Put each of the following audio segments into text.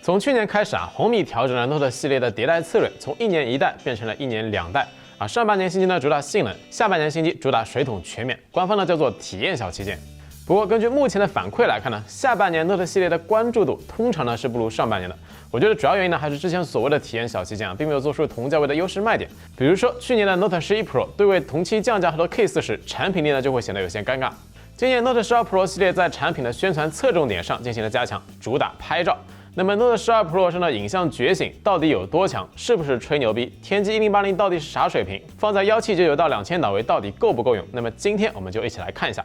从去年开始红米调整了 Note 系列的迭代策略，从1年1代变成了1年2代。上半年新机呢主打性能，下半年新机主打水桶全面，官方呢叫做体验小旗舰。不过根据目前的反馈来看呢，下半年 Note 系列的关注度通常呢是不如上半年的。我觉得主要原因呢还是之前所谓的体验小旗舰并没有做出同价位的优势卖点。比如说去年的 Note 11 Pro 对位同期降价后的 K40，产品力呢就会显得有些尴尬。今年 Note 12 Pro 系列在产品的宣传侧重点上进行了加强，主打拍照。那么 Note 12 Pro 上的影像觉醒到底有多强？是不是吹牛逼？天玑1080到底是啥水平？放在1799到2000档位到底够不够用？那么今天我们就一起来看一下。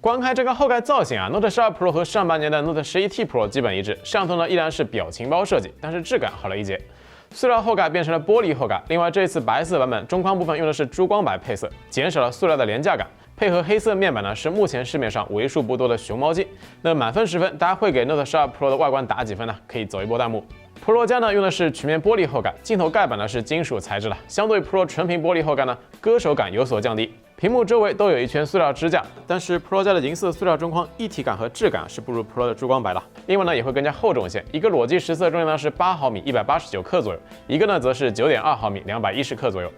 观看这个后盖造型Note 12 Pro 和上半年的 Note 11T Pro 基本一致，上头呢依然是表情包设计，但是质感好了一截。塑料后盖变成了玻璃后盖，另外这一次白色版本中框部分用的是珠光白配色，减少了塑料的廉价感。配合黑色面板呢，是目前市面上为数不多的熊猫机。那满分10分，大家会给 Note 12 Pro 的外观打几分呢？可以走一波弹幕。Pro 加呢用的是曲面玻璃后盖，镜头盖板呢是金属材质的，相对 Pro 纯平玻璃后盖呢，割手感有所降低。屏幕周围都有一圈塑料支架，但是 Pro 加的银色塑料中框一体感和质感是不如 Pro 的珠光白的。另外呢也会更加厚重一些，一个裸机实色重量呢是8毫米189克左右，一个呢则是9.2毫米210克左右。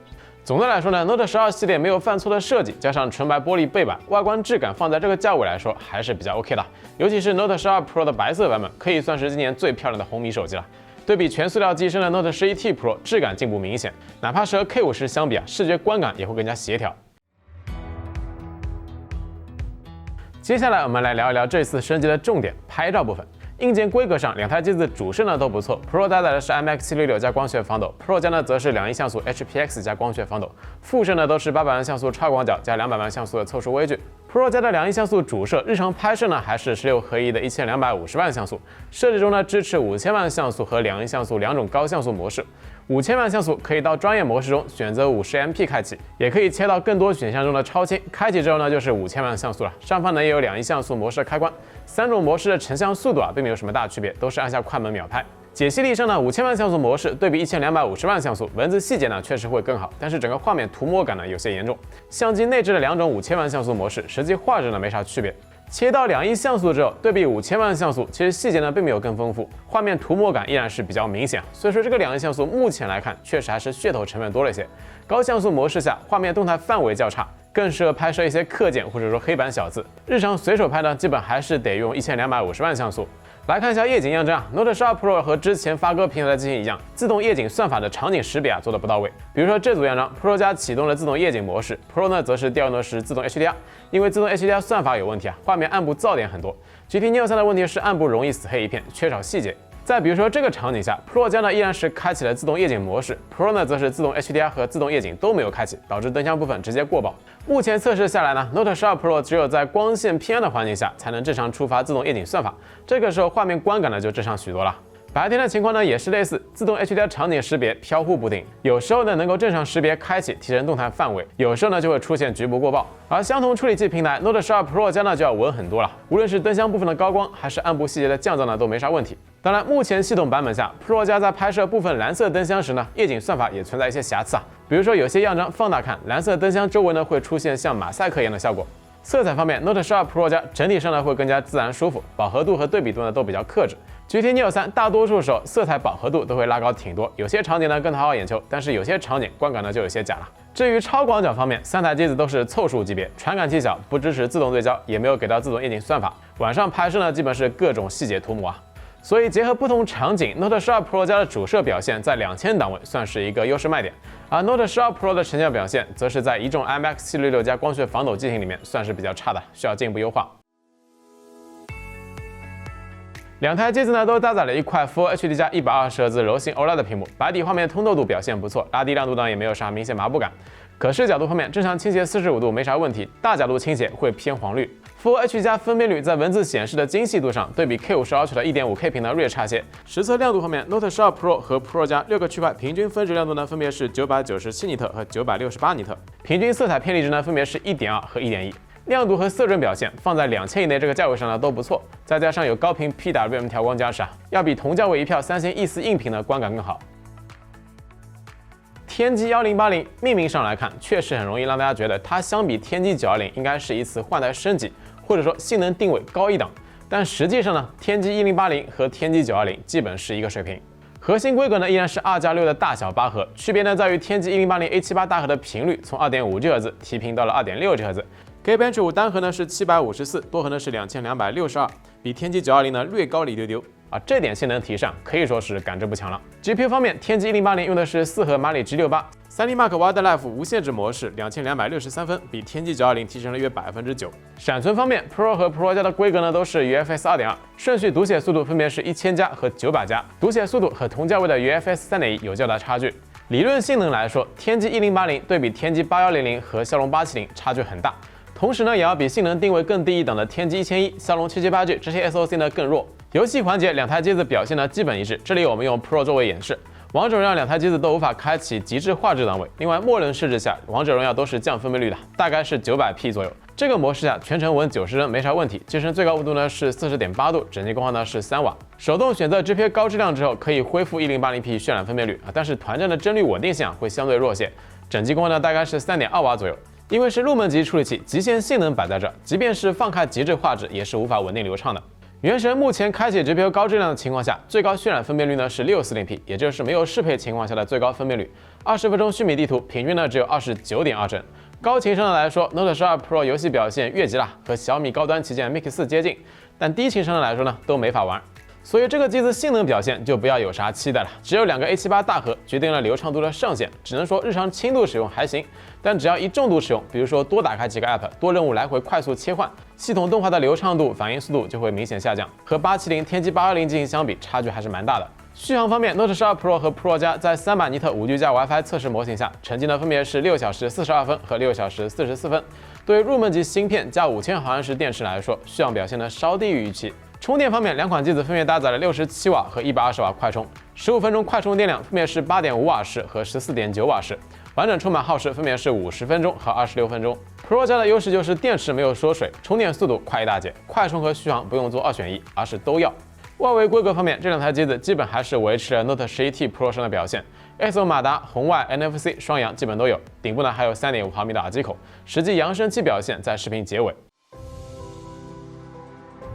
总的来说呢 ，Note 12系列没有犯错的设计，加上纯白玻璃背板，外观质感放在这个价位来说还是比较 OK 的。尤其是 Note 12 Pro 的白色版本，可以算是今年最漂亮的红米手机了。对比全塑料机身的 Note 11T Pro， 质感进步明显，哪怕是和 K50相比视觉观感也会更加协调。接下来我们来聊一聊这次升级的重点——拍照部分。硬件规格上，两台机子主摄呢都不错 ，Pro 搭载的是 IMX766加光学防抖 ，Pro 加呢则是2亿像素 HPX 加光学防抖，副摄呢都是800万像素超广角加200万像素的凑数微距。Pro 加的2亿像素主摄，日常拍摄呢还是16合一的1250万像素，设置中呢支持5000万像素和2亿像素两种高像素模式。5000万像素可以到专业模式中选择50MP 开启，也可以切到更多选项中的超清。开启之后呢，就是5000万像素了。上方呢也有2亿像素模式的开关，3种模式的成像速度并没有什么大区别，都是按下快门秒拍。解析力上呢，5000万像素模式对比1250万像素，文字细节呢确实会更好，但是整个画面涂抹感呢有些严重。相机内置的2种5000万像素模式，实际画质呢没啥区别。切到2亿像素之后，对比5000万像素，其实细节呢并没有更丰富，画面涂抹感依然是比较明显。所以说这个2亿像素目前来看，确实还是噱头成分多了一些。高像素模式下，画面动态范围较差，更适合拍摄一些课件或者说黑板小字。日常随手拍呢，基本还是得用1250万像素。来看一下夜景样真，Note 12 Pro 和之前发哥平台的机型一样，自动夜景算法的场景识别做得不到位。比如说这组样张 ，Pro 加启动了自动夜景模式 ，Pro 呢则是调用的是自动 HDR， 因为自动 HDR 算法有问题画面暗部噪点很多。GT Neo 3的问题是暗部容易死黑一片，缺少细节。再比如说这个场景下 ，Pro 加呢依然是开启了自动夜景模式 ，Pro 呢则是自动 HDR 和自动夜景都没有开启，导致灯箱部分直接过曝。目前测试下来呢 ，Note 12 Pro 只有在光线偏暗的环境下才能正常触发自动夜景算法，这个时候画面观感呢就正常许多了。白天的情况呢也是类似，自动 HDR 场景识别飘忽不定，有时候呢能够正常识别开启提升动态范围，有时候呢就会出现局部过曝。而相同处理器平台 Note 12 Pro 加呢就要稳很多了，无论是灯箱部分的高光还是暗部细节的降噪呢都没啥问题。当然，目前系统版本下 Pro 加在拍摄部分蓝色灯箱时呢，夜景算法也存在一些瑕疵比如说有些样张放大看，蓝色灯箱周围呢会出现像马赛克一样的效果。色彩方面 ，Note 12 Pro 加整体上呢会更加自然舒服，饱和度和对比度呢都比较克制。GT Neo 3大多数时候色彩饱和度都会拉高挺多，有些场景呢更讨好眼球，但是有些场景观感呢就有些假了。至于超广角方面，3台机子都是凑数级别，传感器小，不支持自动对焦，也没有给到自动夜景算法。晚上拍摄呢基本是各种细节涂抹所以结合不同场景 ，Note 12 Pro 加的主摄表现在2000档位算是一个优势卖点，而 Note 12 Pro 的成像表现则是在一众 IMX766加光学防抖机型里面算是比较差的，需要进一步优化。两台机子呢都搭载了一块 Full HD 加120赫兹柔性 OLED 屏幕，白底画面通透度表现不错，拉低亮度呢也没有啥明显麻木感。可视角度方面，正常倾斜45度没啥问题，大角度倾斜会偏黄绿。Full HD 加分辨率在文字显示的精细度上，对比 K50 Ultra 的 1.5K 屏呢略差些。实测亮度方面 ，Note 12 Pro 和 Pro 加6个区块平均分值亮度呢分别是997尼特和968尼特，平均色彩偏离值呢分别是1.2和1.1。亮度和色准表现放在2000以内这个价位上呢都不错，再加上有高频 PWM 调光加持要比同价位一票三星 E4 硬屏呢观感更好。天玑1080命名上来看，确实很容易让大家觉得它相比天玑910应该是一次换代升级，或者说性能定位高一档。但实际上呢，天玑1080和天玑920基本是一个水平。核心规格呢依然是2+6的大小8核，区别呢在于天玑1080 A78大核的频率从2.5 GHz 提频到了2.6 GHz。Geekbench 5单核呢是754，多核呢是2262，比天玑920呢略高了一丢丢。这点性能提升可以说是赶之不强了。GPU 方面，天玑1080用的是4核马里 G68，3D Mark Wildlife 无限制模式2263分，比天玑920提升了约9%。闪存方面 ，Pro 和 Pro 加的规格呢都是 UFS 2.2，顺序读写速度分别是1000加和900加，读写速度和同价位的 UFS 3.1有较大差距。理论性能来说，天玑1080对比天玑8100和骁龙870差距很大。同时呢，也要比性能定位更低一档的天玑1100、骁龙778G 这些 SoC 呢更弱。游戏环节，两台机子表现呢基本一致。这里我们用 Pro 作为演示，王者荣耀两台机子都无法开启极致画质档位。另外，默认设置下，王者荣耀都是降分辨率的，大概是900P 左右。这个模式下，全程稳90帧没啥问题。机身最高温度呢是40.8度，整机功耗呢是3瓦。手动选择 GPU 高质量之后，可以恢复 1080P 渲染分辨率但是团战的帧率稳定性会相对弱些。整机功耗呢大概是3.2瓦左右。因为是入门级处理器，极限性能摆在这，即便是放开极致画质，也是无法稳定流畅的。原神目前开启 GPU 高质量的情况下，最高渲染分辨率呢是640P，也就是没有适配情况下的最高分辨率。20分钟虚拟地图平均呢只有29.2帧。高情商的来说 ，Note 12 Pro 游戏表现越级了，和小米高端旗舰 Mix 4接近，但低情商的来说呢都没法玩。所以这个机子性能表现就不要有啥期待了，只有2个 A78 大核决定了流畅度的上限，只能说日常轻度使用还行，但只要一重度使用，比如说多打开几个 App， 多任务来回快速切换，系统动画的流畅度、反应速度就会明显下降，和870、天玑820进行相比，差距还是蛮大的。续航方面 ，Note 12 Pro 和 Pro 加在300尼特5G 加 WiFi 测试模型下，成绩呢分别是6小时42分和6小时44分。对于入门级芯片加5000毫安时电池来说，续航表现呢稍低于预期。充电方面，两款机子分别搭载了67瓦和120瓦快充，15分钟快充电量分别是8.5瓦时和14.9瓦时，完整充满耗时分别是50分钟和26分钟。Pro 加的优势就是电池没有缩水，充电速度快一大截，快充和续航不用做2选1，而是都要。外围规格方面，这两台机子基本还是维持了 Note 11T Pro 上的表现 ，XO 马达、红外、NFC 双扬基本都有，顶部呢还有3.5毫米的耳机口。实际扬声器表现在视频结尾。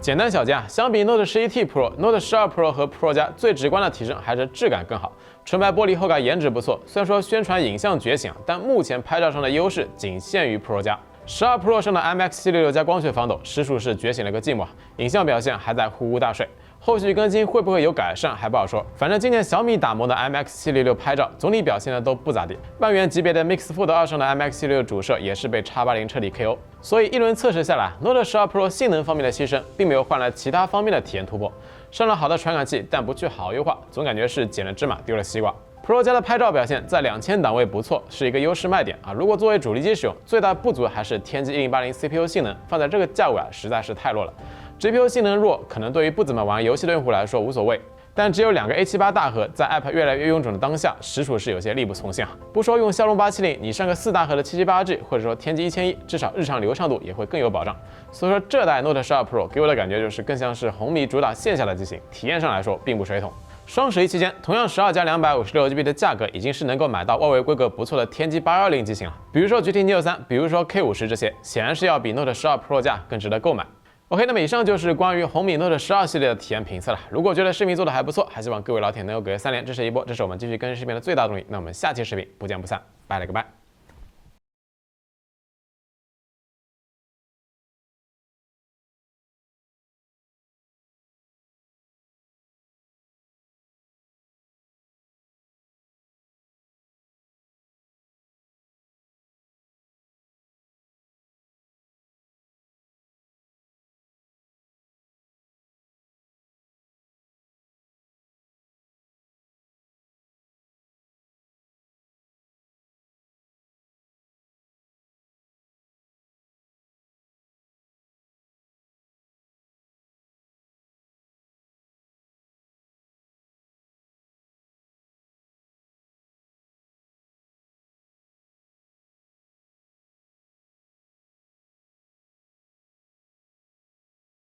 简单小结相比 Note 11T Pro、Note 12 Pro 和 Pro 加最直观的提升还是质感更好，纯白玻璃后盖颜值不错。虽然说宣传影像觉醒但目前拍照上的优势仅限于 Pro 加。12 Pro 上的 IMX766加光学防抖实属是觉醒了个寂寞，影像表现还在呼呼大睡。后续更新会不会有改善还不好说，反正今年小米打磨的 IMX766 拍照总体表现的都不咋地。万元级别的 Mix Fold 2上的 IMX766 主摄也是被 X80 彻底 KO， 所以一轮测试下来 ，Note 12 Pro 性能方面的牺牲，并没有换来其他方面的体验突破。上了好的传感器，但不去好优化，总感觉是捡了芝麻丢了西瓜。Pro 加的拍照表现在2000档位不错，是一个优势卖点如果作为主力机使用，最大不足还是天玑1080 CPU 性能放在这个价位实在是太弱了。GPU 性能弱，可能对于不怎么玩游戏的用户来说无所谓，但只有2个 A78 大核，在 App 越来越臃肿的当下，实属是有些力不从心不说用骁龙870，你上个4大核的778G， 或者说天玑1100，至少日常流畅度也会更有保障。所以说这代 Note 12 Pro 给我的感觉就是更像是红米主打线下的机型，体验上来说并不水桶。双11期间，同样12加256GB 的价格，已经是能够买到外围规格不错的天玑810机型了。比如说 GT Neo 3，比如说 K50这些，显然是要比 Note 12 Pro 价更值得购买。OK， 那么以上就是关于红米 Note 12系列的体验评测了。如果觉得视频做的还不错，还希望各位老铁能够给3连支持一波，这是我们继续更新视频的最大动力。那我们下期视频不见不散，拜了个拜。